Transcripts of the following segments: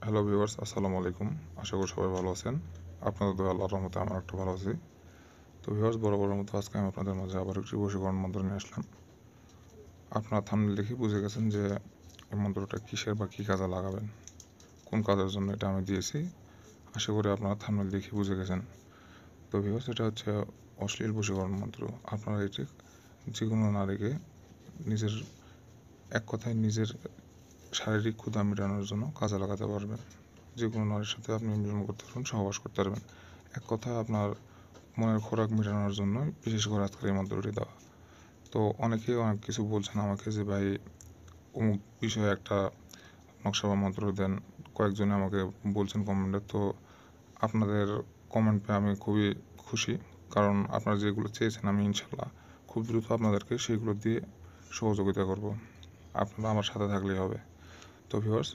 Hello viewers, আসসালামু আলাইকুম। আশা করি সবাই ভালো আছেন। আপনাদের দোয়া আল্লাহর রহমতে আমার একটা ভালো আছি। তো ভিউয়ার্স, বরাবরের মতো আজকে আমি আপনাদের মাঝে আবার একটি বশীকরণ মন্ত্র নিয়ে আসলাম। আপনারা থাম্বনেল দেখে বুঝে গেছেন যে এই মন্ত্রটা কিসের বা কী কাজে লাগাবেন, কোন কাজের জন্য এটা আমি দিয়েছি। আশা করি আপনারা থাম্বনেল দেখে বুঝে গেছেন। তো ভিউয়ার্স, এটা হচ্ছে অশ্লীল বশীকরণ মন্ত্র। আপনারা এটি যে কোনো নারীকে নিজের এক কথায় নিজের শারীরিক ক্ষুধা মেটানোর জন্য কাজে লাগাতে পারবেন। যে কোনো নারীর সাথে আপনি মিলন করতে পারবেন, সহবাস করতে পারবেন। এক কথায় আপনার মনের খোরাক মেটানোর জন্য বিশেষ করে আজকের এই মন্ত্রটি দেওয়া। তো অনেকেই অনেক কিছু বলছেন আমাকে যে ভাই অমুক বিষয়ে একটা নকশা বা মন্ত্র দেন। কয়েকজনে আমাকে বলছেন কমেন্টে। তো আপনাদের কমেন্ট পেয়ে আমি খুবই খুশি, কারণ আপনারা যেগুলো চেয়েছেন আমি ইনশাল্লাহ খুব দ্রুত আপনাদেরকে সেগুলো দিয়ে সহযোগিতা করব। আপনারা আমার সাথে থাকলেই হবে। তো ভিউয়ার্স,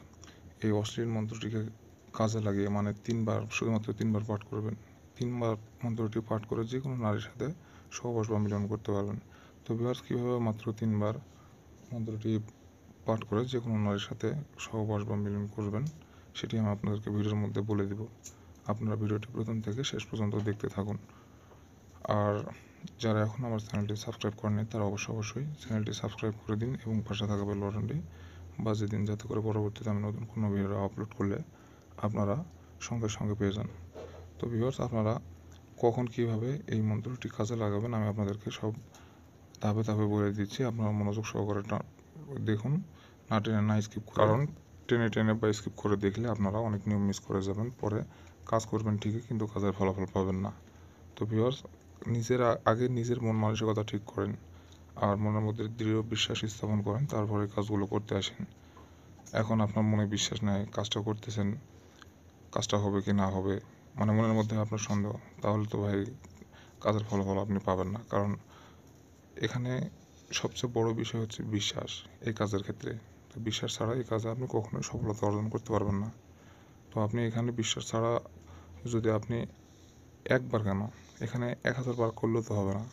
এই অশ্লীল মন্ত্রটিকে কাজে লাগিয়ে মানে শুধুমাত্র তিনবার পাঠ করবেন। তিনবার মন্ত্রটি পাঠ করে যে কোনো নারীর সাথে সহবাস বা মিলন করতে পারবেন। তো ভিউয়ার্স, কীভাবে মাত্র তিনবার মন্ত্রটি পাঠ করে যে কোনো নারীর সাথে সহবাস বা মিলন করবেন সেটি আমি আপনাদেরকে ভিডিওর মধ্যে বলে দেব। আপনারা ভিডিওটি প্রথম থেকে শেষ পর্যন্ত দেখতে থাকুন। আর যারা এখন আমার চ্যানেলটি সাবস্ক্রাইব করেনি তারা অবশ্যই চ্যানেলটি সাবস্ক্রাইব করে দিন এবং পাশে থাকা বেল বাটনটি বাজিয়ে দিন, যাতে করে পরবর্তীতে আমি নতুন কোনো ভিডিও আপলোড করলে আপনারা সঙ্গে সঙ্গে পেয়ে যান। তো ভিউয়ার্স, আপনারা কখন কীভাবে এই মন্ত্রটি কাজে লাগাবেন আমি আপনাদেরকে সব ধাপে ধাপে বলে দিচ্ছি। আপনারা মনোযোগ সহকারে দেখুন, না টেনে না স্কিপ করে, কারণ টেনে টেনে বা স্কিপ করে দেখলে আপনারা অনেক নিয়ম মিস করে যাবেন। পরে কাজ করবেন ঠিকই, কিন্তু কাজের ফলাফল পাবেন না। তো ভিউয়ার্স, আগে নিজের মন মানসিকতা ঠিক করেন আর মনের মধ্যে দৃঢ় বিশ্বাস স্থাপন করেন, তারপরে কাজগুলো করতে আসেন। এখন আপনার মনে বিশ্বাস নেই, কাজটা করতেছেন, কাজটা হবে কি না হবে, মানে মনের মধ্যে আপনার সন্দেহ, তাহলে তো ভাই কাজের ফলাফল আপনি পাবেন না। কারণ এখানে সবচেয়ে বড় বিষয় হচ্ছে বিশ্বাস এই কাজের ক্ষেত্রে। তো বিশ্বাস ছাড়া এই কাজে আপনি কখনোই সফলতা অর্জন করতে পারবেন না। তো আপনি এখানে বিশ্বাস ছাড়া যদি আপনি একবার কেন, এখানে 1000 বার করলেও তো হবে না।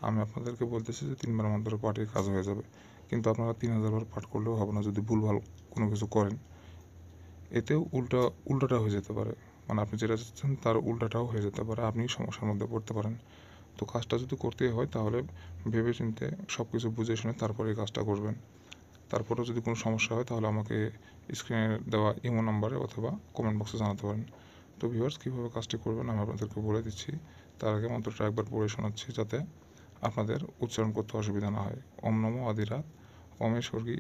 আমি আপনাদেরকে বলতেছি যে তিনবার মন্ত্র পাঠে কাজ হয়ে যাবে, কিন্তু আপনারা 3000 বার পাঠ করলেও হবে না যদি ভুলভাল কোনো কিছু করেন। এতেও উল্টাটা হয়ে যেতে পারে, মানে আপনি যেটা চাচ্ছেন তার উল্টাটাও হয়ে যেতে পারে, আপনি সমস্যার মধ্যে পড়তে পারেন। তো কাজটা যদি করতেই হয় তাহলে ভেবেচিন্তে সব কিছু বুঝে শুনে তারপরে এই কাজটা করবেন। তারপরেও যদি কোনো সমস্যা হয় তাহলে আমাকে স্ক্রিনে দেওয়া ইমো নাম্বারে অথবা কমেন্ট বক্সে জানাতে পারেন। তো ভিউয়ার্স, কীভাবে কাজটি করবেন আমি আপনাদেরকে বলে দিচ্ছি। তার আগে মন্ত্রটা একবার পড়ে শোনাচ্ছি যাতে আপনাদের উচ্চারণ করতে অসুবিধা না হয়। ওম নমো আদিরাত ওমে স্বর্গী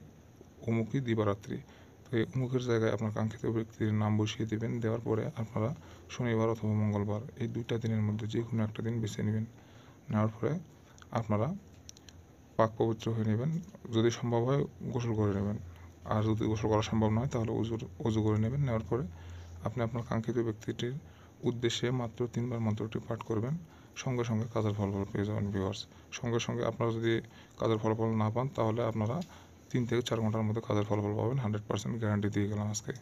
অমুকী দিবারাত্রি। তো এই অমুকের জায়গায় আপনার কাঙ্ক্ষিত ব্যক্তির নাম বসিয়ে দেবেন। দেওয়ার পরে আপনারা শনিবার অথবা মঙ্গলবার এই দুইটা দিনের মধ্যে যে কোনো একটা দিন বেছে নেবেন। নেওয়ার পরে আপনারা পাক পবিত্র হয়ে নেবেন। যদি সম্ভব হয় গোসল করে নেবেন, আর যদি গোসল করা সম্ভব নয় তাহলে অজু করে নেবেন। নেওয়ার পরে আপনি আপনার কাঙ্ক্ষিত ব্যক্তিটির উদ্দেশ্যে মাত্র তিনবার মন্ত্রটি পাঠ করবেন। সঙ্গে সঙ্গে কাজের ফলাফল পেয়ে যাবেন ভিউয়ার্স। সঙ্গে সঙ্গে আপনারা যদি কাজের ফলাফল না পান তাহলে আপনারা 3 থেকে 4 ঘন্টার মধ্যে কাজের ফলাফল পাবেন। 100% গ্যারান্টি দিয়ে গেলাম আজকে।